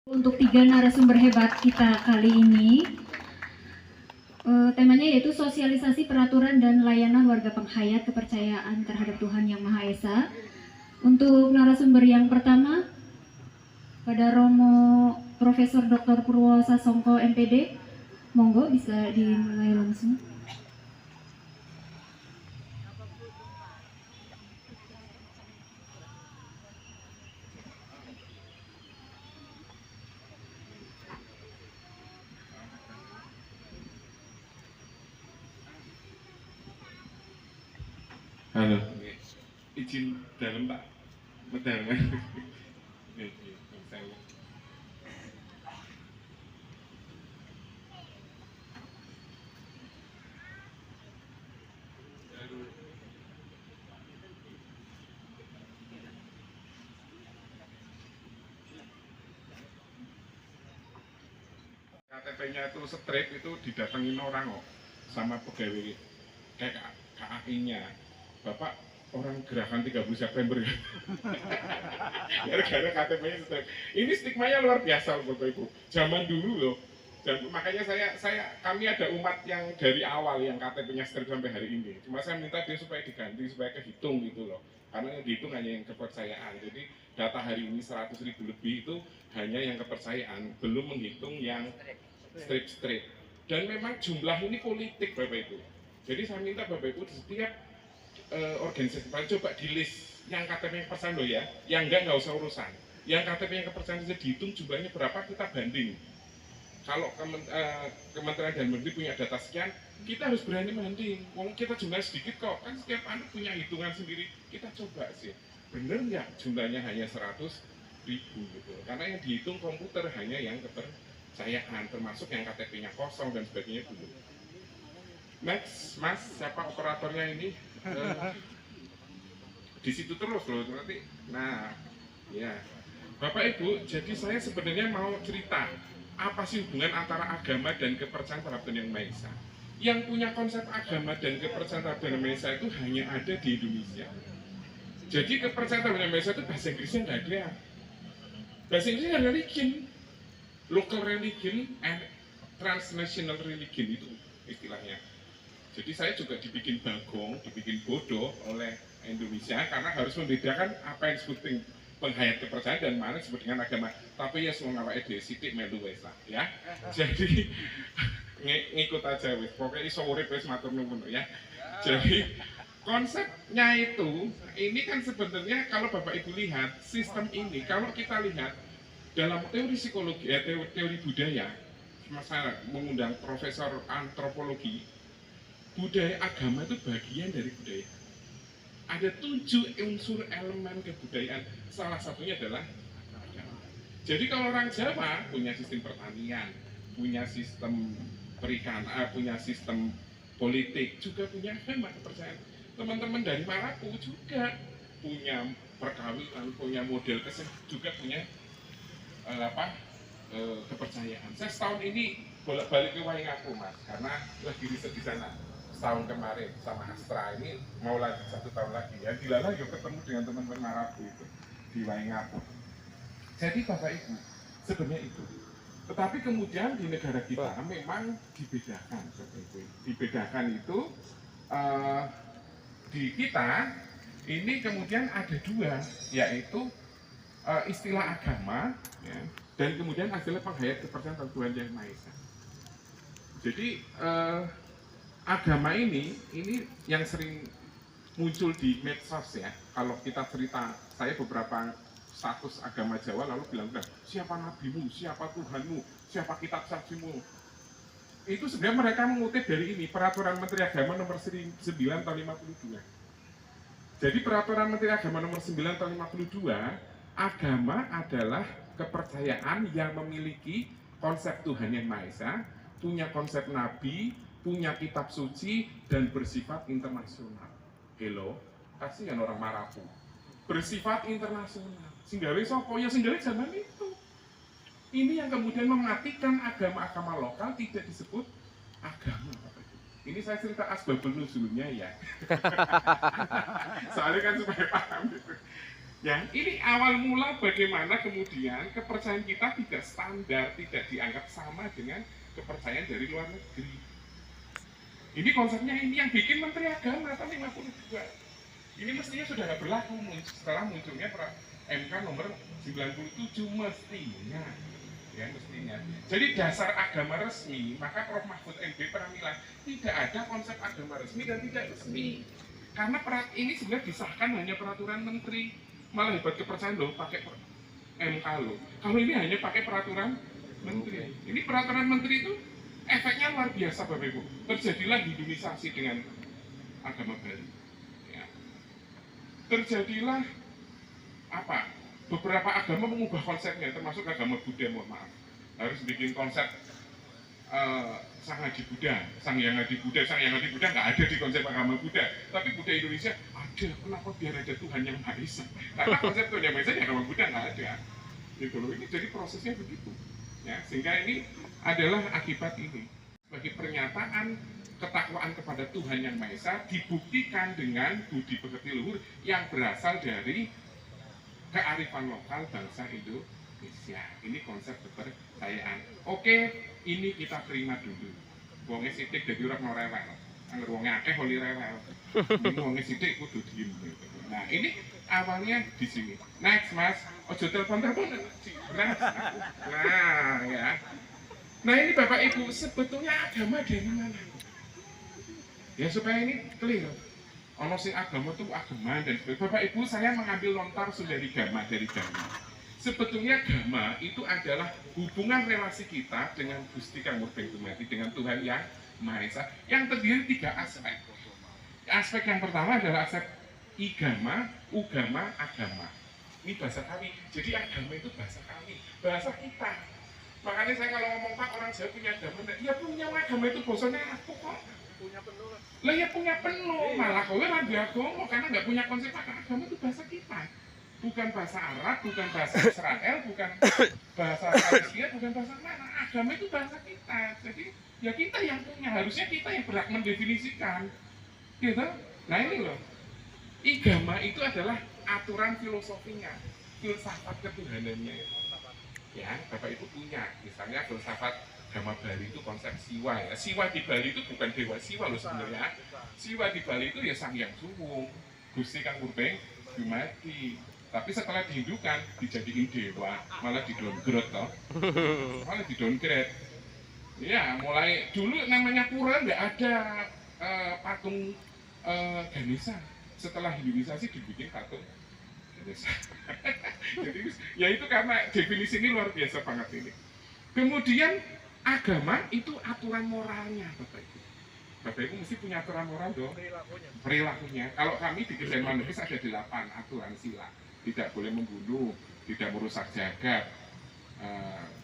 Untuk 3 narasumber hebat kita kali ini, temanya yaitu sosialisasi peraturan dan layanan warga penghayat kepercayaan terhadap Tuhan Yang Maha Esa. Untuk narasumber yang pertama, pada Romo Profesor Dr. Purwosasongko MPD, monggo bisa dimulai langsung. Halo, izin dalam Pak, medal kan? KTP-nya itu strip itu didatengin orang kok sama pegawai KAI-nya. Bapak orang gerakan 30 September ya. Gara-gara KTP-nya strip. Ini stigmanya luar biasa loh Bapak Ibu. Zaman dulu loh. Dan makanya kami ada umat yang dari awal yang KTP-nya strip sampai hari ini. Cuma saya minta dia supaya diganti supaya kehitung gitu loh. Karena yang dihitung hanya yang kepercayaan. Jadi data hari ini 100.000 lebih itu hanya yang kepercayaan, belum menghitung yang strip-strip. Dan memang jumlah ini politik Bapak Ibu. Jadi saya minta Bapak Ibu di setiap organisasi coba di list yang KTP yang kepercayaan loh ya, yang nggak usah urusan. Yang KTP yang kepercayaan bisa dihitung jumlahnya berapa, kita banding. Kalau Kementerian Dalam Negeri punya data sekian, kita harus berani banding. Wong kita jumlahnya sedikit kok, kan setiap anak punya hitungan sendiri. Kita coba sih, bener nggak jumlahnya hanya 100.000 gitu. Karena yang dihitung komputer hanya yang kepercayaan, termasuk yang KTP-nya kosong dan sebagainya dulu. Next, Mas, siapa operatornya ini? Di situ terus loh nanti. Nah, ya, Bapak Ibu, jadi saya sebenarnya mau cerita apa sih hubungan antara agama dan kepercayaan terhadap Tuhan Yang Maha Esa. Yang punya konsep agama dan kepercayaan terhadap Tuhan Yang Maha Esa itu hanya ada di Indonesia. Jadi kepercayaan terhadap Tuhan Yang Maha Esa itu bahasa Inggrisnya nggak ada. Bahasa Inggrisnya religion, local religion and transnational religion itu istilahnya. Jadi saya juga dibikin bagong, dibikin bodoh oleh Indonesia karena harus membedakan apa yang disebut penghayat kepercayaan dan mana disebut dengan agama. Tapi ya semua ngawak ide sidik melu wes lah ya. Jadi ngikut aja wes. Pokoknya iso urip wes matur nuwun ya. Jadi konsepnya itu ini kan sebenarnya kalau Bapak Ibu lihat sistem ini, kalau kita lihat dalam teori psikologi teori budaya, saya mengundang profesor antropologi, budaya agama itu bagian dari budaya. Ada 7 unsur elemen kebudayaan, salah satunya adalah agama. Jadi kalau orang Jawa punya sistem pertanian, punya sistem perikanan, punya sistem politik, juga punya agama kepercayaan. Teman-teman dari Maluku juga punya perkawinan, punya model kesehatan, juga punya kepercayaan. Saya setahun ini bolak-balik ke Waingapu Mas, karena lagi riset di sana. Setahun kemarin sama Astra ini mau lanjut 1 tahun lagi ya. Dilala juga ketemu dengan teman-teman Marabu itu di Waingapu. Jadi Bapak Ibu sebenarnya itu. Tetapi kemudian di negara kita memang dibedakan Bapak Ibu. Dibedakan itu di kita ini kemudian ada 2, yaitu istilah agama ya, dan kemudian istilah penghayat kepercayaan Tuhan Yang Maha Esa. Jadi agama ini yang sering muncul di medsos ya. Kalau kita cerita, saya beberapa status agama Jawa lalu bilang, siapa nabimu, siapa Tuhanmu, siapa kitab saksimu. Itu sebenarnya mereka mengutip dari ini, Peraturan Menteri Agama nomor 9 tahun 52. Jadi Peraturan Menteri Agama nomor 9 tahun 52, agama adalah kepercayaan yang memiliki konsep Tuhan Yang Maha Esa, punya konsep nabi, punya kitab suci, dan bersifat internasional. Hello, kasihan orang Marapu. Bersifat internasional. Singgawi sopo ya singgawi zaman itu. Ini yang kemudian mematikan agama-agama lokal tidak disebut agama. Ini saya cerita asbabun nuzulnya ya. Soalnya kan supaya paham gitu. Ya, ini awal mula bagaimana kemudian kepercayaan kita tidak standar, tidak dianggap sama dengan kepercayaan dari luar negeri. Ini konsepnya ini yang bikin Menteri Agama tahun 52. Ini mestinya sudah tidak berlaku setelah munculnya MK nomor 97 mestinya. Ya, mestinya. Jadi dasar agama resmi, maka Prof. Mahfud MD pernah bilang tidak ada konsep agama resmi dan tidak resmi. Karena ini sebenarnya disahkan hanya peraturan menteri. Malah hebat kepercayaan loh pakai MK loh. Kalau ini hanya pakai peraturan menteri. Ini peraturan menteri itu efeknya luar biasa Bapak Ibu. Terjadilah hinduisasi dengan agama Bali. Ya. Terjadilah apa? Beberapa agama mengubah konsepnya, termasuk agama Buddha, mohon maaf. Harus bikin konsep Sang Adi Buddha, Sang Yang Adi Buddha nggak ada di konsep agama Buddha. Tapi Buddha Indonesia ada, kenapa biar ada Tuhan Yang Maha Esa? Karena konsep Tuhan Yang Maha Esa di agama Buddha nggak ada. Gitu loh, ini jadi prosesnya begitu. Ya, sehingga ini adalah akibat ini. Bagi pernyataan ketakwaan kepada Tuhan Yang Maha Esa dibuktikan dengan budi pekerti luhur yang berasal dari kearifan lokal bangsa Indonesia. Ini konsep kepercayaan. Oke, ini kita terima dulu. Wonge sithik dadi ora rewel. Angger wonge akeh oli rewel. Ini wonge sithik kudu diem. Nah, ini awalnya di sini. Next, Mas. Ojo telepon-telepon. Nah, ya. Nah, ini Bapak Ibu, sebetulnya agama dari mana? Ya supaya ini clear. Ono sing agama itu agama dan sebagainya. Bapak Ibu, saya mengambil lontar Sundari Gama dari Gama. Sebetulnya Gama itu adalah hubungan relasi kita dengan Gusti Kang Murbeng Dumadi, dengan Tuhan Yang Maha Esa, yang terdiri 3 aspek. Aspek yang pertama adalah aspek igama, ugama, agama. Ini bahasa kami. Jadi agama itu bahasa kami, bahasa kita. Makanya saya kalau ngomong Pak, orang Jawa punya agama, ya punya agama itu bosannya aku kok. Punya penuh lah ya, punya penuh, malah kowe ora diagomo karena nggak punya konsep agama. Itu bahasa kita, bukan bahasa Arab, bukan bahasa Israel, bukan bahasa Palestina, bukan bahasa mana. Agama itu bahasa kita, jadi ya kita yang punya, harusnya kita yang berhak mendefinisikan gitu. Nah ini loh, igama itu adalah aturan filosofinya, filsafat ketuhanannya. Ya, Bapak Ibu punya, misalnya filsafat agama Bali itu konsep siwa ya. Siwa di Bali itu bukan dewa siwa loh sebenarnya. Siwa di Bali itu ya Sang Hyang Suwung, Gusti Kang Murbeng Dumadi. Tapi setelah dihindukan dijadiin dewa, malah di-downgrade toh. Malah di-downgrade. Ya, mulai dulu namanya pura nggak ada patung Ganesha. Setelah hinduisasi dibikin patung Ganesha. Jadi ya itu karena definisi ini luar biasa banget ini. Kemudian agama itu aturan moralnya, Bapak Ibu. Bapak Ibu mesti punya aturan moral dong. Perilakunya. Kalau kami di Kejadian Manukis ada 8 aturan sila. Tidak boleh membunuh, tidak merusak jagat,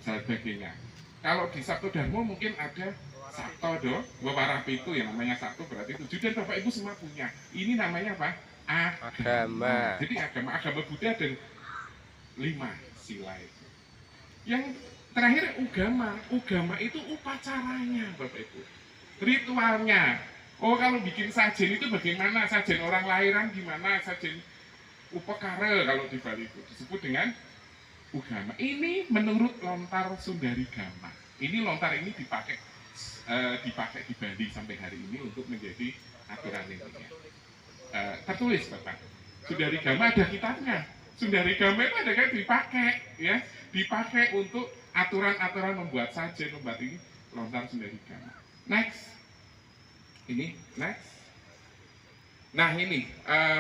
dan sebagainya. Kalau di Sabto Dharma mungkin ada Sabto do, Wawarapi itu yang namanya Sabto berarti 7, dan Bapak Ibu semua punya. Ini namanya apa? Agama. Jadi agama Buddha dan 5 sila itu. Yang terakhir ugama itu upacaranya Bapak Ibu, ritualnya. Oh kalau bikin sajen itu bagaimana, sajen orang lahiran gimana, sajen upekara kalau di Bali itu disebut dengan ugama. Ini menurut lontar Sundari Gama. Ini lontar ini dipakai di Bali sampai hari ini untuk menjadi aturan ini. Tertulis Bapak, Sundari Gama ada kitabnya. Sundari Gama itu ada kan dipakai ya, dipakai untuk aturan-aturan membuat sajen, membuat ini lontar Sundari Gama. Next, ini next. Nah ini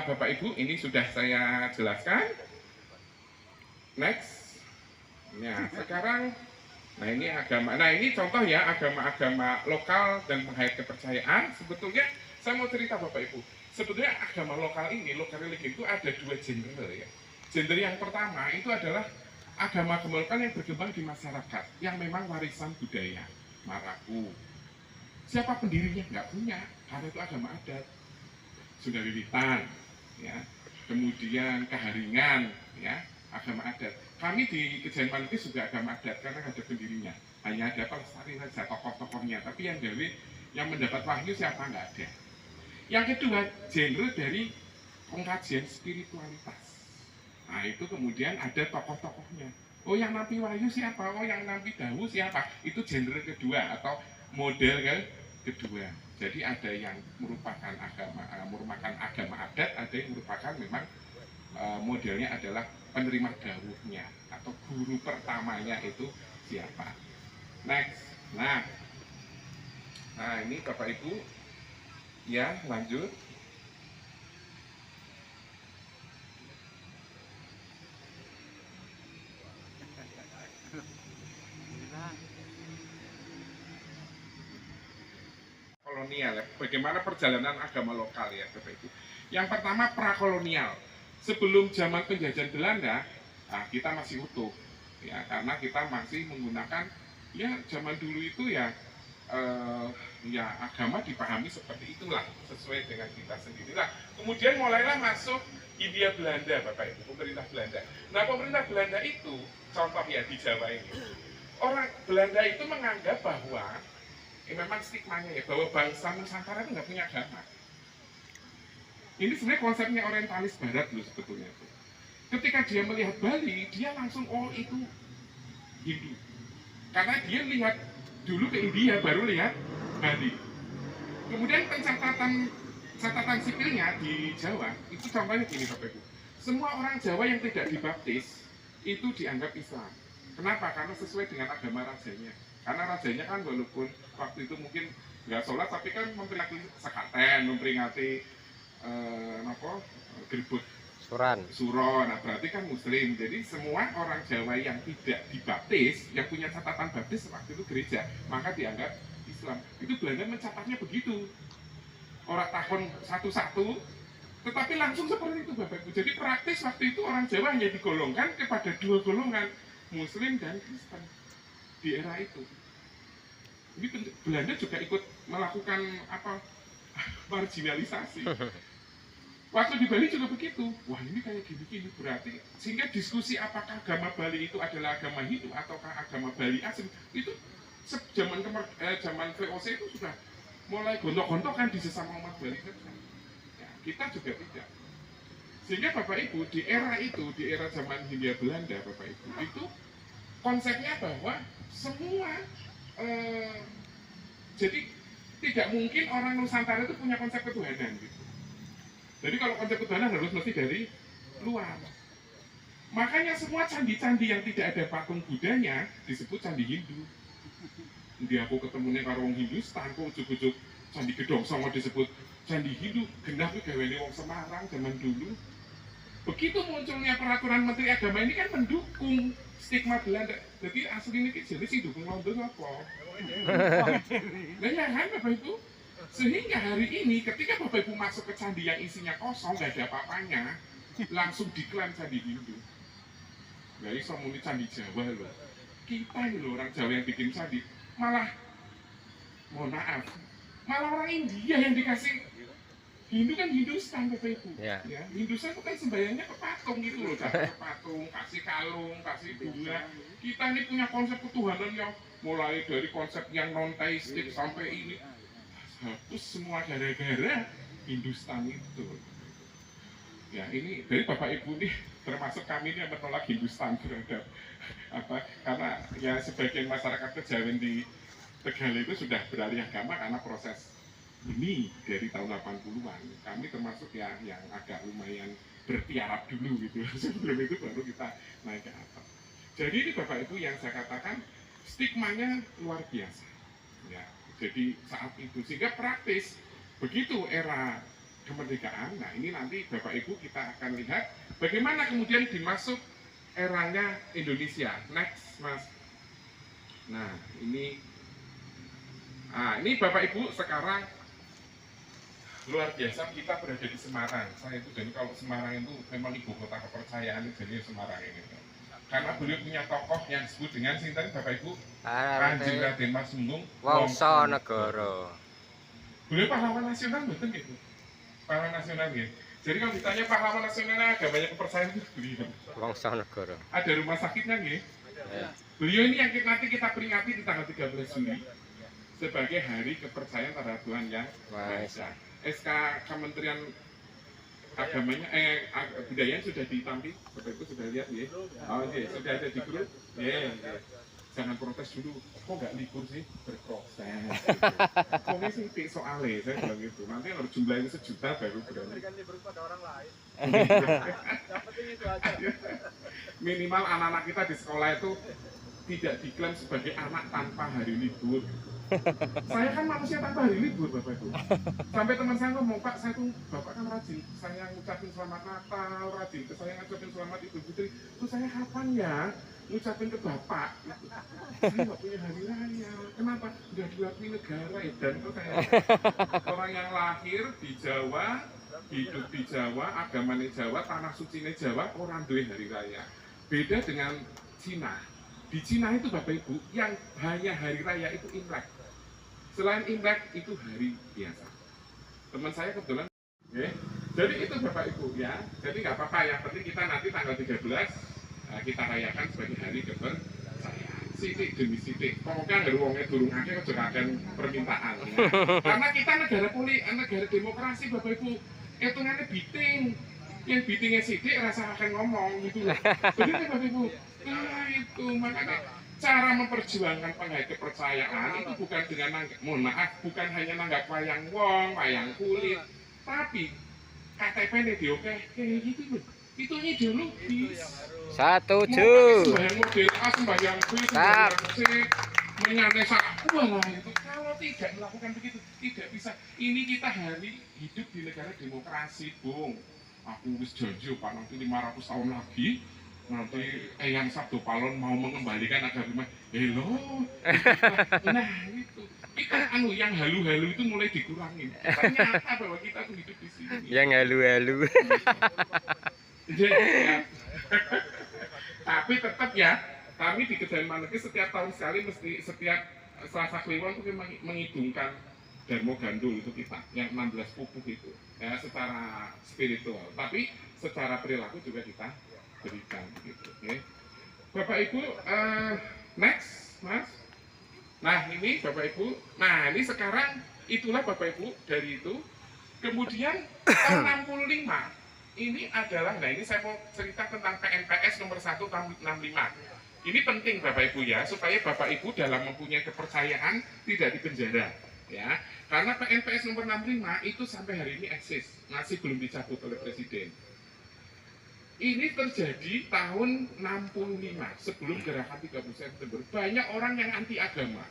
Bapak Ibu, ini sudah saya jelaskan. Next. Nah sekarang, nah ini agama. Nah ini contoh ya agama-agama lokal dan menghayat kepercayaan. Sebetulnya saya mau cerita Bapak Ibu. Sebetulnya agama lokal ini, lokal religi itu ada 2 genre ya. Genre yang pertama itu adalah agama lokal yang berkembang di masyarakat, yang memang warisan budaya, Maraku. Siapa pendirinya? Nggak punya, karena itu agama adat. Sundariwitan, ya. Kemudian Keharingan, ya, agama adat. Kami di Kejadian Manukis juga agama adat karena ada pendirinya. Hanya ada pelestari saja tokoh-tokohnya, tapi yang dari yang mendapat wahyu siapa nggak ada. Yang kedua, genre dari pengkajian spiritualitas. Nah itu kemudian ada tokoh-tokohnya. Oh yang nampi Wahyu siapa? Oh yang nampi Dawu siapa? Itu genre kedua atau model kedua. Jadi ada yang merupakan agama adat, ada yang merupakan memang modelnya adalah penerima dawuhnya atau guru pertamanya itu siapa. Next. Nah ini Bapak Ibu ya lanjut. Kolonial ya, bagaimana perjalanan agama lokal ya Bapak Ibu. Yang pertama prakolonial. Sebelum zaman penjajahan Belanda, kita masih utuh ya, karena kita masih menggunakan ya zaman dulu itu ya ya agama dipahami seperti itulah, sesuai dengan kita sendirilah. Kemudian mulailah masuk Hindia Belanda Bapak Ibu, pemerintah Belanda. Nah pemerintah Belanda itu contoh ya di Jawa ini, orang Belanda itu menganggap bahwa memang stigmanya ya, bahwa bangsa Nusantara itu nggak punya agama. Ini sebenarnya konsepnya orientalis barat loh sebetulnya. Ketika dia melihat Bali, dia langsung oh itu Hindu. Karena dia lihat dulu ke India, baru lihat Bali. Kemudian catatan sipilnya di Jawa, itu contohnya gini Bapak Ibu. Semua orang Jawa yang tidak dibaptis, itu dianggap Islam. Kenapa? Karena sesuai dengan agama rajanya. Karena rajanya kan walaupun waktu itu mungkin nggak sholat, tapi kan memperingati sekaten, memperingati gerbek Suro, nah berarti kan Muslim. Jadi semua orang Jawa yang tidak dibaptis, yang punya catatan baptis waktu itu gereja, maka dianggap Islam. Itu Belanda mencatatnya begitu. Orang tahun satu-satu, tetapi langsung seperti itu Bapak Ibu. Jadi praktis waktu itu orang Jawa hanya digolongkan kepada dua golongan, Muslim dan Kristen di era itu. Ini Belanda juga ikut melakukan marginalisasi. Waktu di Bali juga begitu. Wah ini kayak gini-gini berarti. Sehingga diskusi apakah agama Bali itu adalah agama Hindu ataukah agama Bali asli, itu zaman VOC itu sudah mulai gontok-gontokan di sesama umat Bali saja. Ya, kita juga tidak. Sehingga Bapak Ibu di era itu, di era zaman Hindia Belanda Bapak Ibu, itu konsepnya bahwa semua jadi tidak mungkin orang Nusantara itu punya konsep ketuhanan gitu. Jadi kalau konsep ketuhanan harus mesti dari luar. Makanya semua candi-candi yang tidak ada patung Budanya disebut candi Hindu. Di aku ketemunya karo wong Hindustan, kok ujuk-ujuk candi Gedong Songo disebut candi Hindu. Genah kuwi gaweane wong Semarang zaman dulu. Begitu munculnya peraturan Menteri Agama ini kan mendukung stigma Belanda. Jadi asli ini jenis sih dukung London apa? Nah ya kan Bapak Ibu. Sehingga hari ini ketika Bapak Ibu masuk ke candi yang isinya kosong, gak ada apa-apanya, langsung diklaim candi Hindu. Gak bisa muni candi Jawa loh. Kita ini loh orang Jawa yang bikin candi, malah mohon maaf, malah orang India yang dikasih. Hindu kan Hindustan Bapak Ibu. Ya. Hindustan itu kan sembayangnya ke patung gitu loh, ke patung, kasih kalung, kasih bunga. Kita ini punya konsep ketuhanan yang mulai dari konsep yang non-teistik sampai ini. Hapus semua gara-gara Hindustan itu. Ya ini dari Bapak Ibu nih, termasuk kami ini yang menolak Hindustan terhadap karena ya sebagian masyarakat kejawen di Tegal itu sudah beralih agama karena proses ini dari tahun 80-an. Kami termasuk yang agak lumayan bertiarap dulu gitu. Sebelum itu baru kita naik ke atas. Jadi ini Bapak Ibu yang saya katakan stigmanya luar biasa. Ya, jadi saat itu sehingga praktis begitu era kemerdekaan. Nah ini nanti Bapak Ibu kita akan lihat bagaimana kemudian dimasuk eranya Indonesia. Next Mas. Nah ini Bapak Ibu sekarang luar biasa kita berada di Semarang. Saya itu jadi kalau Semarang itu memang ibu kota kepercayaan jadi Semarang ini. Karena beliau punya tokoh yang disebut dengan sinten Bapak Ibu Kanjeng Raden Mas Sunggung Wongsonegoro. Beliau pahlawan nasional betul gitu. Pahlawan nasional gitu. Jadi kalau ditanya pahlawan nasionalnya agamanya kepercayaan itu beliau. Wongsonegoro. Ada rumah sakitnya gitu. Ya. Beliau ini yang nanti kita peringati di tanggal 13 Juli sebagai hari kepercayaan terhadap Tuhan Yang Maha Esa. SK Kementerian agamanya budayanya sudah ditampi, Bapak Ibu sudah lihat ya? Oh iya, sudah ada di grup. Ya, jangan protes dulu. Kok nggak libur sih? Berproses. Kok ini sih soalnya saya bilang gitu. Nanti harus jumlahnya 1 juta baru berani. Berikan libur kepada orang lain. Yang penting itu aja. Minimal anak-anak kita di sekolah itu tidak diklaim sebagai anak tanpa hari libur. Saya kan manusia tanpa hari libur, Bapak Ibu. Sampai teman saya ngomong, Pak, saya tuh Bapak kan rajin, saya ngucapin selamat Natal, rajin, saya ngucapin selamat Idul Fitri. Terus saya kapan ya ngucapin ke Bapak? Saya nggak punya hari raya. Kenapa? Udah diakui negara ya. Dan itu saya orang yang lahir di Jawa, hidup di Jawa, agamanya Jawa, tanah sucinya Jawa, orang duwe hari raya. Beda dengan Cina. Di Cina itu Bapak Ibu, yang hanya hari raya itu Imlek. Selain Imlek itu hari biasa. Teman saya kebetulan, okay. Jadi itu Bapak Ibu ya. Jadi nggak apa-apa, yang penting kita nanti tanggal 13 kita rayakan sebagai hari kepercayaan. Sidik demi sidik. Pokoknya nggak uangnya durung akeh juga akan permintaan. Ya. Karena kita negara demokrasi Bapak Ibu, hitungannya biting. Yang bitingnya sidik rasa akan ngomong gitu. Jadi Bapak Ibu, nah itu makanya cara memperjuangkan penghayat kepercayaan itu bukan dengan mohon maaf, bukan hanya nanggap wayang wong, wayang kulit, tapi KTP nih dioke kayak gitu loh. Itu ideologis. Setuju. Sembahyang model A, sembahyang B, sembahyang C, menyantai sakwa lah itu. Kalau tidak melakukan begitu, tidak bisa. Ini kita hari hidup di negara demokrasi, Bung. Aku wis janji Pak, nanti 500 tahun lagi nanti Eyang Sabdo Palon mau mengembalikan agama. Hello. Nah itu yang halu-halu itu mulai dikurangin. Ternyata bahwa kita tuh hidup di sini. Yang halu-halu. Jadi, ya. Tapi tetap ya, kami di Kejayan Manegi setiap tahun sekali mesti setiap Selasa Kliwon itu mengidungkan Darmo Gandul itu kita yang 16 pupuh itu ya, secara spiritual, tapi secara perilaku juga kita berikan gitu. Okay. Bapak Ibu, next Mas. Nah ini Bapak Ibu, nah ini sekarang itulah Bapak Ibu dari itu. Kemudian tahun 65 ini adalah, nah ini saya mau cerita tentang PNPS nomor 1 tahun 65. Ini penting Bapak Ibu ya, supaya Bapak Ibu dalam mempunyai kepercayaan tidak dipenjara ya. Karena PNPS nomor 65 itu sampai hari ini eksis, masih belum dicabut oleh Presiden. Ini terjadi tahun 65 sebelum gerakan 30 September. Banyak orang yang anti agama.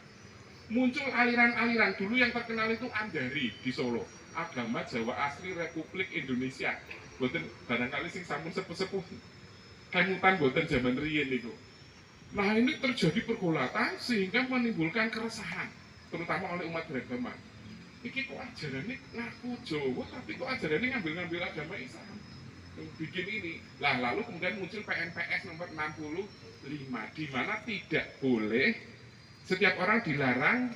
Muncul aliran-aliran, dulu yang terkenal itu Andari di Solo, Agama Jawa Asli Republik Indonesia. Boten barangkali sing sampun sepuh-sepuh kemutan boten zaman riyen niku. Nah ini terjadi pergolakan sehingga menimbulkan keresahan, terutama oleh umat beragama. Iki kok ajarannya ngaku Jawa, tapi kok ajarannya ngambil-ngambil agama Islam. Bikin ini. Lah lalu kemudian muncul PNPS nomor 65, di mana tidak boleh, setiap orang dilarang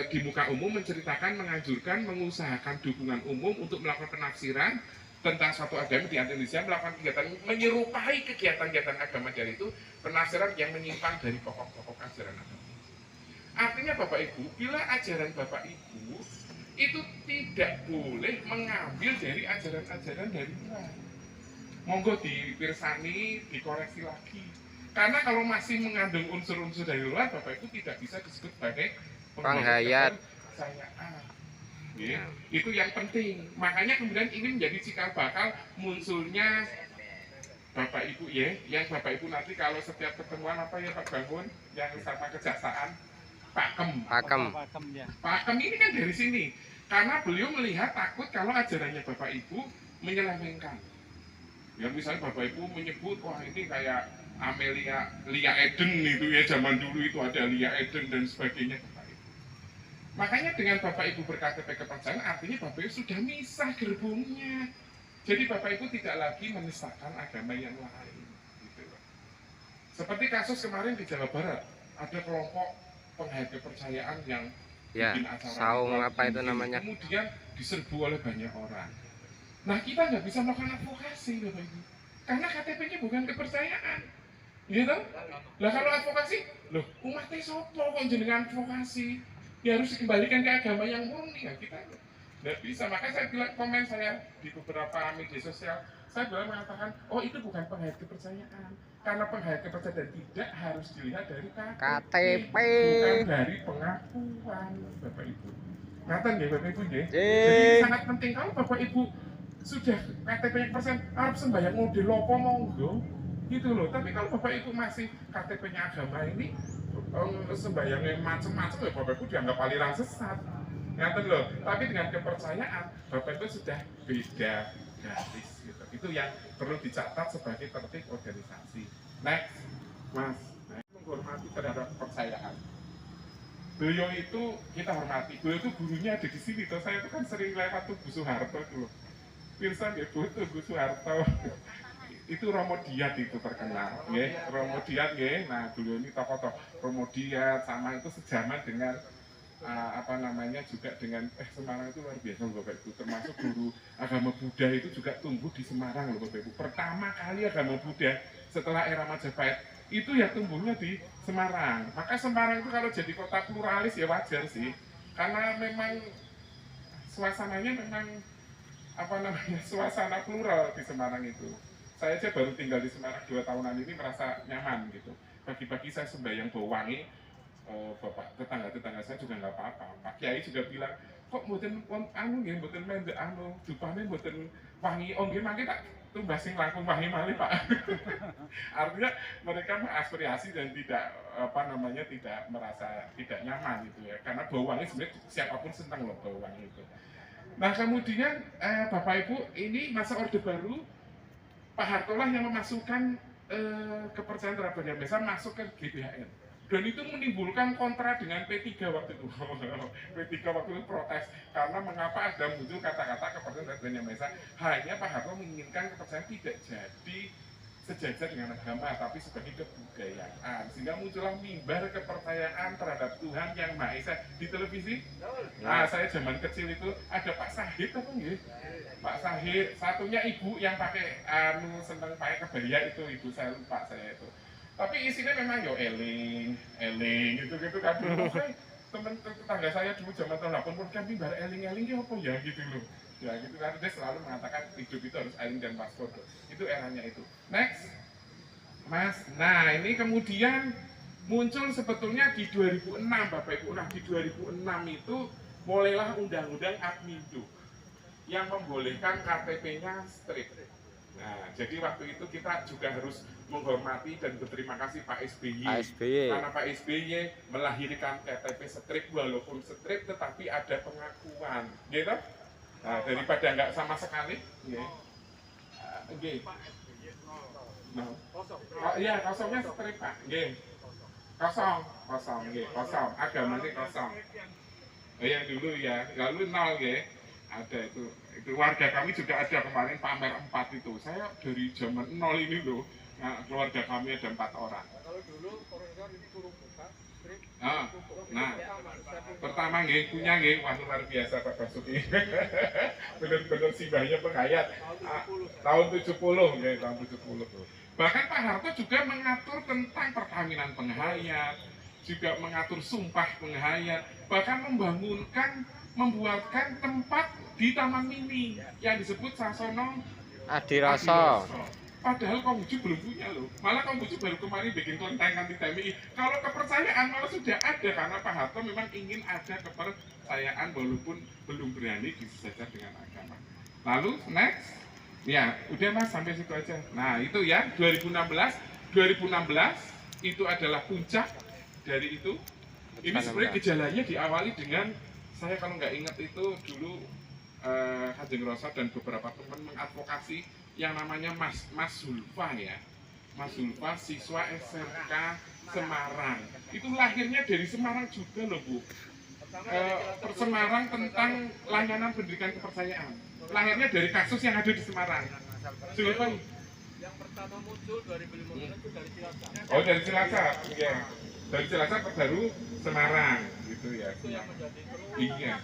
di muka umum menceritakan, menganjurkan, mengusahakan dukungan umum untuk melakukan penafsiran tentang suatu agama di Indonesia, melakukan kegiatan menyerupai kegiatan-kegiatan agama dari itu, penafsiran yang menyimpang dari pokok-pokok ajaran agama. Artinya Bapak Ibu, bila ajaran Bapak Ibu itu tidak boleh mengambil dari ajaran-ajaran dari luar. Monggo dipirsani, dikoreksi lagi. Karena kalau masih mengandung unsur-unsur dari luar, Bapak Ibu tidak bisa disebut sebagai penghayat kepercayaan. Ya, itu yang penting. Makanya kemudian ini menjadi cikal bakal munculnya Bapak Ibu ya, yang Bapak Ibu nanti kalau setiap ketemuan apa ya Pak Bangun, yang sama kejaksaan, Pakem. Pakem ini kan dari sini. Karena beliau melihat takut kalau ajarannya Bapak Ibu menyelewengkan. Ya misalnya Bapak Ibu menyebut, wah ini kayak Amelia Lia Eden itu ya, zaman dulu itu ada Lia Eden dan sebagainya. Makanya dengan Bapak Ibu berKTP kepercayaan, artinya Bapak Ibu sudah misah gerbongnya. Jadi Bapak Ibu tidak lagi menistakan agama yang lain. Gitu. Seperti kasus kemarin di Jawa Barat, ada kelompok penghayat kepercayaan yang ya, bikin acara saung apa itu namanya, kemudian diserbu oleh banyak orang. Nah kita nggak bisa melakukan advokasi Bapak Ibu, karena KTP-nya bukan kepercayaan, gitu. Lah kalau advokasi, loh umatnya sopo kok jenengan advokasi? Ya harus dikembalikan ke agama yang murni ya kita. Nggak bisa, makanya saya bilang komen saya di beberapa media sosial, saya boleh mengatakan, oh itu bukan penghayat kepercayaan. Karena penghayat kepercayaan tidak harus dilihat dari KTP. bukan dari pengakuan, Bapak Ibu. Ngaten ya Bapak Ibu ya. Jadi Jeng. sangat penting kalau Bapak Ibu sudah KTP-nya persen, harus sembahyang model lopo monggo, gitu loh. Tapi kalau Bapak Ibu masih KTP-nya agama ini, sembahyangnya macam-macam ya Bapak Ibu dianggap aliran sesat. Ngaten loh. Tapi dengan kepercayaan Bapak Ibu sudah beda garis gitu. Itu yang perlu dicatat sebagai tertib organisasi. Next, Mas, menghormati terhadap kepercayaan. Beliau itu kita hormati. Beliau itu gurunya ada di sini. Toh saya itu kan sering lewat tuh Bu Soeharto dulu. Pirsa ya Bu Soeharto. Itu Romo Diat itu terkenal, ya. Romo Diat, ya. Nah beliau ini tokoh-tokoh Romo Diat sama itu sejaman dengan apa namanya juga dengan Semarang itu luar biasa loh Bapak Ibu, termasuk guru agama Buddha itu juga tumbuh di Semarang loh Bapak Ibu. Pertama kali agama Buddha setelah era Majapahit itu ya tumbuhnya di Semarang. Maka Semarang itu kalau jadi kota pluralis ya wajar sih, karena memang suasananya memang apa namanya suasana plural di Semarang itu. Saya aja baru tinggal di Semarang 2 tahunan ini merasa nyaman gitu. Pagi-pagi saya sembahyang bau wangi. Bapak tetangga saya juga nggak apa-apa. Pak Kiai juga bilang, kok mboten anu nggih mboten mendek anu, dupane mboten wangi. Oh nggih mangke tak tumbasing langkung wangi malih Pak. Artinya mereka mengaspirasi dan tidak apa namanya tidak merasa tidak nyaman gitu ya. Karena bau wangi sebenarnya siapapun senang loh bau wangi itu. Nah kemudian Bapak Ibu ini masa Orde Baru Pak Harto lah yang memasukkan kepercayaan terhadap Yang Maha Esa masuk ke GBHN. Dan itu menimbulkan kontra dengan P3 waktu itu. P3 waktu itu protes karena mengapa ada muncul kata-kata kepercayaan terhadap Yang Maha Esa. Hanya Pak Harto menginginkan kepercayaan tidak jadi sejajar dengan agama, tapi sebagai kebudayaan. Sehingga muncullah mimbar kepercayaan terhadap Tuhan Yang Maha Esa di televisi. Nah, saya zaman kecil itu ada Pak Sahid apa enggak? Pak Sahid, satunya ibu yang pakai seneng pakai kebaya itu, ibu saya lupa saya itu. Tapi isinya memang yo eling gitu kan. Temen tetangga saya dulu zaman tahun 80 kan mimbar eling ya apa ya gitu loh. Ya gitu kan, dia selalu mengatakan hidup itu harus eling dan waspada. Itu eranya itu. Next, Mas. Nah ini kemudian muncul sebetulnya di 2006 Bapak Ibu. Nah di 2006 itu mulailah undang-undang Admindo yang membolehkan KTP-nya strip. Nah, jadi waktu itu kita juga harus menghormati dan berterima kasih Pak SBY. Karena Pak SBY melahirkan KTP strip, walaupun strip tetapi ada pengakuan, gitu. Nah, daripada nggak sama sekali, ya. Nah, oh, iya kosongnya strip Pak, kosong, agamanya kosong. Yang dulu ya, lalu 0 ada itu warga kami juga ada kemarin pamer 4 itu. Saya dari zaman 0 ini loh, nah, keluarga kami ada 4 orang. Kalau dulu koridor ini kurung buka, strip. Nah, pertama punya wah luar biasa Pak Basuki. Benar-benar simbahnya penghayat. Tahun 70 tahun 70. Bahkan Pak Harto juga mengatur tentang perkawinan penghayat, juga mengatur sumpah penghayat, bahkan membuatkan tempat di Taman Mini yang disebut Sasono Adiroso. Padahal Konghucu belum punya loh. Malah Konghucu baru kemarin bikin kelenteng anti TMI. Kalau kepercayaan malah sudah ada karena Pak Harto memang ingin ada kepercayaan walaupun belum berani disejajar dengan agama. Lalu next, ya udah Mas sampai situ aja. Nah itu ya 2016 itu adalah puncak dari itu. Ini sebenarnya gejalanya diawali dengan saya kalau nggak ingat itu dulu Kanjeng Rosa dan beberapa teman mengadvokasi yang namanya Mas Zulfa ya. Mas Zulfa siswa SMK Semarang. Itu lahirnya dari Semarang juga loh Bu. Semarang tentang layanan pendidikan kepercayaan. Lahirnya dari kasus yang ada di Semarang. Zulfa yang pertama muncul 2015 itu dari Cilacap. Oh dari Cilacap, ya. Dari Cilacap baru Semarang gitu ya. Itu yang menjadi Iya.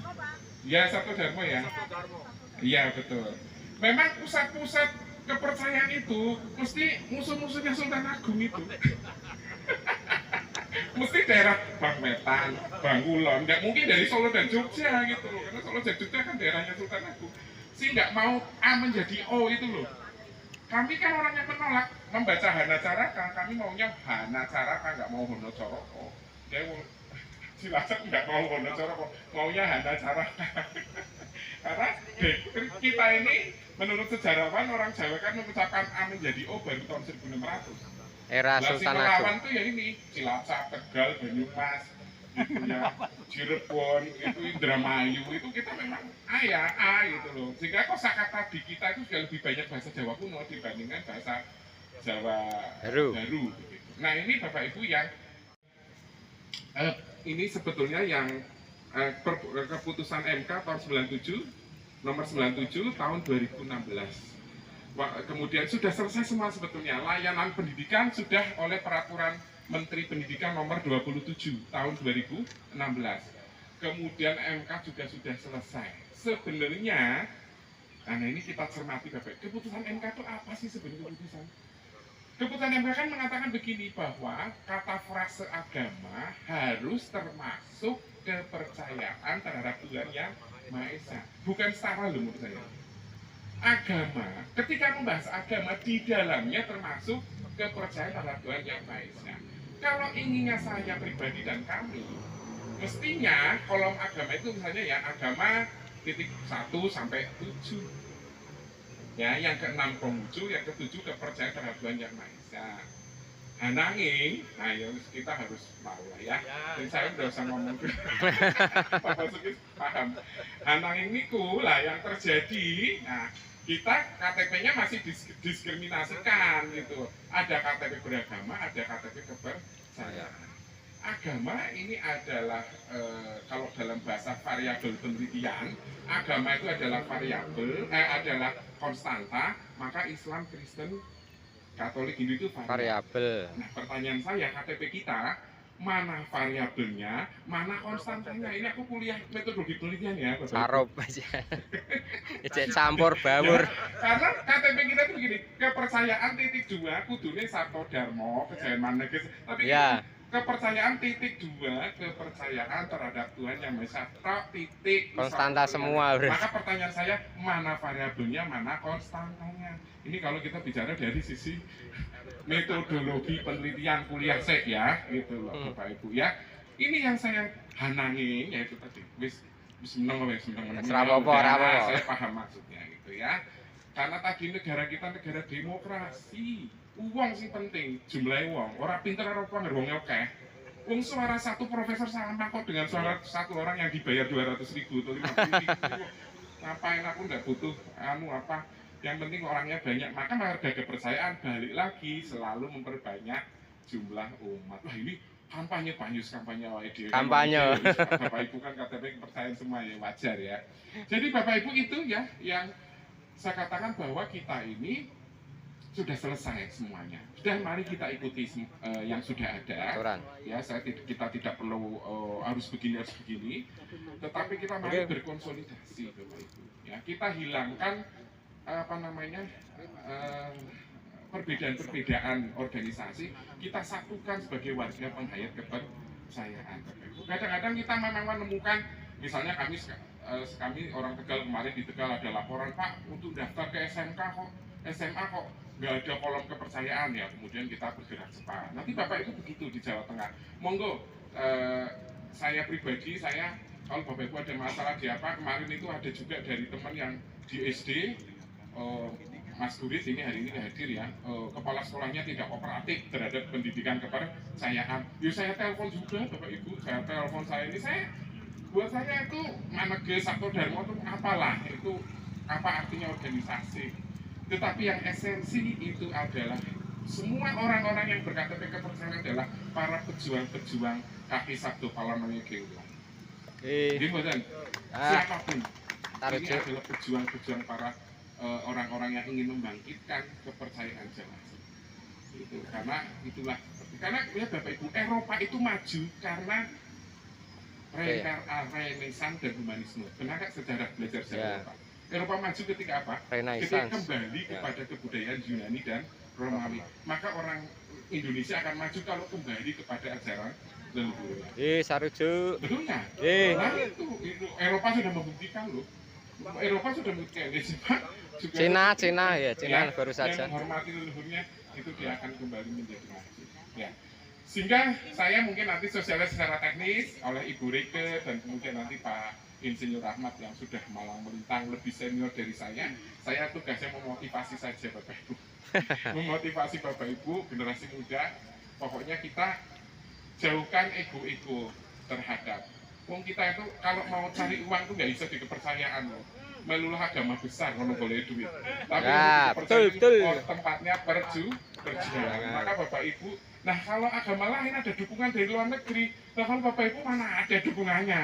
Ya Sabto Darmo ya. Darmo. Iya betul. Memang pusat-pusat kepercayaan itu mesti musuh-musuhnya Sultan Agung itu. Mesti daerah Bang Metan, Bang Kulon, nggak mungkin dari Solo dan Jogja gitu loh. Karena Solo Jogja kan daerahnya Sultan Agung. Si nggak mau A menjadi O itu loh. Kami kan orang yang menolak membaca Hana Caraka, kami maunya Hana Caraka, nggak mau Hono Coroko. Cilacap nggak mau Hono Coroko, maunya Hana Caraka. Karena kita ini menurut sejarawan orang Jawa kan mengucapkan A menjadi O baru tahun 1600. Era Lah Sultan Rawan Agung. tuh ya ini Cilacap, Tegal, Banyumas, gitu ya, Cirebon, itu Indramayu, itu kita memang A ya A gitu loh. Sehingga kosakata di kita itu sudah lebih banyak bahasa Jawa kuno dibandingkan bahasa Jawa Baru. Begitu. Nah ini Bapak Ibu yang ini sebetulnya yang keputusan MK tahun 97 nomor 97 tahun 2016. Kemudian sudah selesai semua sebetulnya. Layanan pendidikan sudah oleh peraturan Menteri Pendidikan nomor 27 tahun 2016. Kemudian MK juga sudah selesai. Sebenarnya, nah ini kita cermati Bapak, keputusan MK itu apa sih sebenarnya keputusan? Keputusan MK kan mengatakan begini, bahwa kata frase agama harus termasuk kepercayaan terhadap Tuhan Yang Maha Esa. Bukan setara loh menurut saya. Agama, ketika membahas agama di dalamnya termasuk kepercayaan terhadap Tuhan Yang Maha Esa. Kalau inginnya saya pribadi dan kami, mestinya kolom agama itu misalnya ya agama titik 1 sampai 7. Ya, yang ke-6 Konghucu, yang ke-7 kepercayaan terhadap Tuhan Yang Maha Esa. Hananging, nah ya kita harus mau lah ya. Jadi saya udah usah ngomong Pak Basuki paham. Hananging niku lah yang terjadi. Nah, kita KTP-nya masih diskriminasikan gitu. Ada KTP beragama, ada KTP kepercayaan. Agama ini adalah kalau dalam bahasa variabel penelitian, agama itu adalah variabel, adalah konstanta, maka Islam, Kristen, Katolik, Hindu itu variabel. Nah, pertanyaan saya, KTP kita mana variabelnya, mana konstantanya? Ini aku kuliah metodologi penelitian ya, Bapak. Sarup aja. Ijek campur bawur. Ya, karena KTP kita itu begini, kepercayaan titik 2 kudune Sarto Darmo, kejayaan Maneges. Tapi Ya. kepercayaan titik 2, kepercayaan terhadap Tuhan Yang Maha Esa, titik Konstanta semua, bro. Maka pertanyaan saya, mana variabelnya, mana konstantanya? Ini kalau kita bicara dari sisi metodologi penelitian kuliah sek ya, gitu loh Bapak Ibu ya. Ini yang saya hanangin, yaitu tadi wis meneng. Saya paham maksudnya gitu ya. Karena tadi negara kita negara demokrasi, uang sih penting, jumlahnya uang. Orang pinter orang pinter uangnya oke. Uang suara satu profesor sama kok dengan suara satu orang yang dibayar 200.000 atau 50.000. Ngapain aku nggak butuh apa? Yang penting orangnya banyak. Maka harga kepercayaan balik lagi selalu memperbanyak jumlah umat. Wah ini kampanye Banyus, kampanye WD. Kampanye. Bapak Ibu kan KTP kepercayaan semua ya, wajar ya. Jadi Bapak Ibu itu ya yang saya katakan bahwa kita ini sudah selesai semuanya. Sudah, mari kita ikuti yang sudah ada. Aturan. Ya, kita tidak perlu harus begini. Tetapi kita mari berkonsolidasi Bapak Ibu. Ya, kita hilangkan perbedaan-perbedaan organisasi, kita satukan sebagai warga penghayat kepercayaan. Kadang-kadang kita memang menemukan, misalnya kami orang Tegal kemarin di Tegal ada laporan, Pak, untuk daftar ke SMA kok nggak ada kolom kepercayaan ya. Kemudian kita bergerak cepat. Nanti Bapak Ibu begitu di Jawa Tengah. Monggo, saya pribadi, kalau Bapak Ibu ada masalah di apa, kemarin itu ada juga dari teman yang di SD. Mas Gurit ini hari ini hadir ya, kepala sekolahnya tidak kooperatif terhadap pendidikan kepercayaan. Ya saya telepon juga Bapak Ibu, buat saya itu Maneges Sarto Darmo itu apalah, itu apa artinya organisasi. Tetapi yang esensi itu adalah semua orang-orang yang berKTP kepercayaan adalah para pejuang-pejuang kaki Sabdo Palamanya Geulang. Gimana? Siapapun, ini adalah pejuang-pejuang para orang-orang yang ingin membangkitkan kepercayaan Jawa. Itu karena itulah, karena ya Bapak Ibu, Eropa itu maju karena Renaissance dan humanisme. Benar nggak sejarah belajar sejarah Eropa? Eropa maju ketika apa? Ketika kembali kepada kebudayaan Yunani dan Romawi. Maka orang Indonesia akan maju kalau kembali kepada ajaran leluhurnya. Sarujuk. Betul nggak? Eh, Nah itu Eropa sudah membuktikan loh. Eropa sudah membuktikan. Jepang juga Cina ya, Cina baru yang saja. menghormati leluhurnya itu dia akan kembali menjadi maju. Ya. Sehingga saya mungkin nanti sosialisasi secara teknis oleh Ibu Rike dan kemudian nanti Pak Insinyur Rahmat yang sudah malang melintang lebih senior dari saya tugasnya memotivasi saja Bapak Ibu. Memotivasi Bapak Ibu, generasi muda, pokoknya kita jauhkan ego-ego terhadap. Wong kita itu kalau mau cari uang tuh nggak bisa di kepercayaan loh. Melulah agama besar kalau boleh duit. Tapi Ya, untuk betul. tempatnya perjuangan. Maka Bapak Ibu, nah kalau agama lain ada dukungan dari luar negeri, nah kalau Bapak Ibu mana ada dukungannya?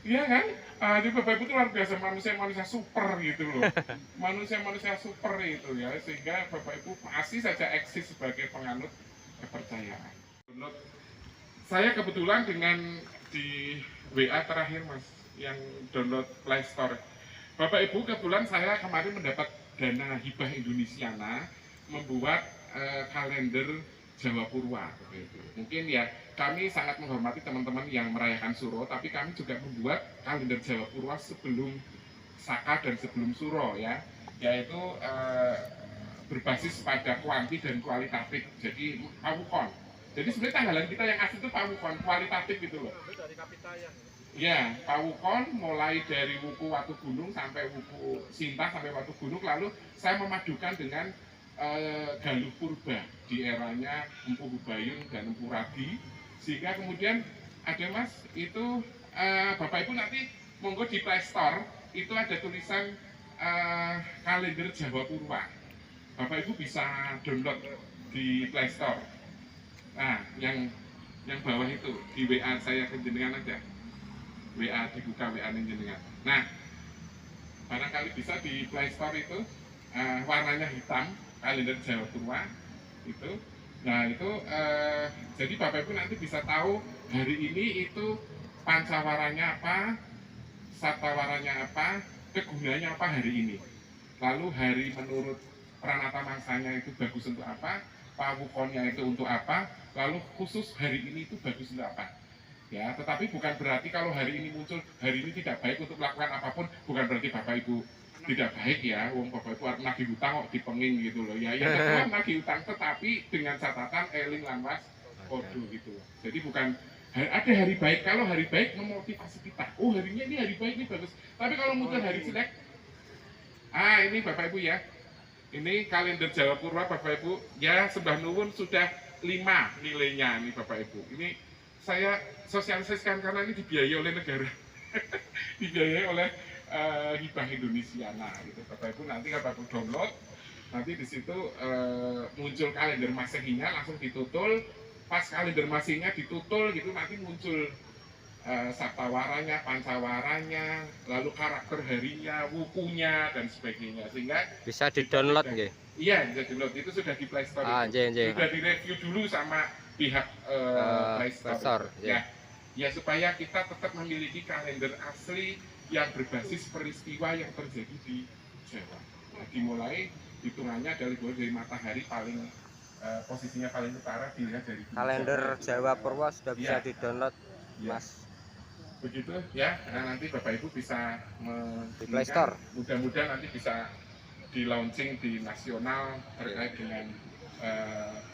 Iya kan? Jadi Bapak Ibu itu luar biasa, manusia-manusia super gitu loh. Manusia-manusia super itu ya, sehingga Bapak Ibu masih saja eksis sebagai penganut kepercayaan. Menurut saya kebetulan dengan di WA terakhir Mas, yang download Play Store. Bapak Ibu, kebetulan saya kemarin mendapat dana hibah Indonesiana membuat kalender Jawa Purwa. Mungkin ya kami sangat menghormati teman-teman yang merayakan Suro, tapi kami juga membuat kalender Jawa Purwa sebelum Saka dan sebelum Suro ya, yaitu berbasis pada kuanti dan kualitatif. Jadi pawukon. Jadi sebenarnya tanggalan kita yang asli itu pawukon, kualitatif gitu loh. Itu dari Kapitayan. Ya, pawukon mulai dari wuku Watu Gunung sampai wuku Sinta sampai Watu Gunung, lalu saya memadukan dengan Galuh Purba di eranya Empu Hubayun dan Empu Radi, sehingga kemudian ada Mas itu Bapak Ibu nanti monggo di Play Store itu ada tulisan kalender Jawa Purwa. Bapak Ibu bisa download di Play Store. Nah, yang bawah itu di WA saya ke jenengan aja. WA dibuka WA jenengan. Nah, barangkali bisa di Play Store itu warnanya hitam, kalender Jawa Purwa itu. Nah, itu jadi Bapak Ibu nanti bisa tahu hari ini itu pancawaranya apa, satawaranya apa, kegunaannya apa hari ini. Lalu hari menurut Pranata Mangsanya itu bagus untuk apa, pawukonnya itu untuk apa, lalu khusus hari ini itu bagus untuk apa. Ya, tetapi bukan berarti kalau hari ini muncul, hari ini tidak baik untuk melakukan apapun, bukan berarti Bapak Ibu tidak baik ya, wong Bapak Ibu nagih hutang kok dipenging gitu loh. Ya, yang kedua nagih hutang tetapi dengan catatan eling lan was podo gitu. Jadi bukan ada hari baik, kalau hari baik memotivasi kita. Oh, harinya ini hari baik, ini bagus. Tapi kalau muncul hari jelek, ini Bapak Ibu ya. Ini kalender Jawa Purwa Bapak Ibu, ya sembah nuwun sudah 5 nilainya nih Bapak Ibu. Ini saya sosialisasikan karena ini dibiayai oleh negara, dibiayai oleh hibah Indonesiana gitu. Bapak Ibu nanti Bapak Ibu download, nanti di situ muncul kalender masehinya langsung ditutul, pas kalender masehinya ditutul gitu nanti muncul saptawaranya, pancawaranya, lalu karakter harinya, wukunya dan sebagainya, sehingga Bisa di-download nggih. iya bisa download, itu sudah di Play Store. Nggih. Sudah direview dulu sama pihak Play Store. Ya supaya kita tetap memiliki kalender asli yang berbasis peristiwa yang terjadi di Jawa. Nah, dimulai hitungannya dari matahari paling posisinya paling utara dilihat dari Kalender Jawa Purwa sudah bisa Iya. di-download, Ya. Mas. Begitu ya, nah, nanti Bapak Ibu bisa Di Play Store. Mudah-mudahan nanti bisa di launching di nasional terkait dengan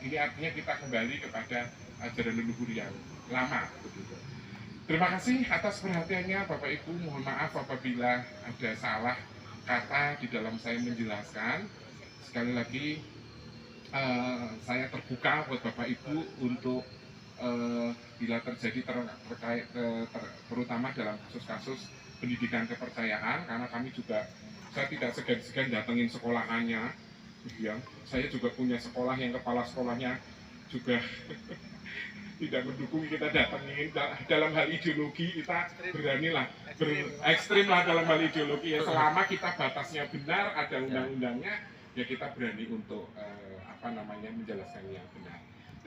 ini artinya kita kembali kepada ajaran leluhur yang lama begitu. Terima kasih atas perhatiannya Bapak Ibu, mohon maaf apabila ada salah kata di dalam saya menjelaskan. Sekali lagi saya terbuka buat Bapak Ibu untuk bila terjadi terutama dalam kasus-kasus pendidikan kepercayaan, karena kami juga, saya tidak segan-segan datengin sekolahannya, ya. Saya juga punya sekolah yang kepala sekolahnya juga tidak mendukung kita datengin. Dalam hal ideologi kita beranilah ekstrim lah dalam hal ideologi ya, selama kita batasnya benar, ada undang-undangnya ya kita berani untuk menjelaskan yang benar.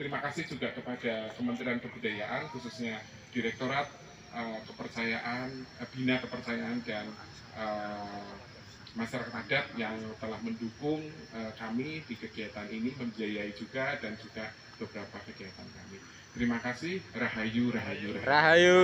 Terima kasih juga kepada Kementerian Kebudayaan, khususnya Direktorat Kepercayaan, Bina Kepercayaan dan Masyarakat Adat yang telah mendukung kami di kegiatan ini, membiayai juga dan juga beberapa kegiatan kami. Terima kasih. Rahayu, rahayu, rahayu. Rahayu.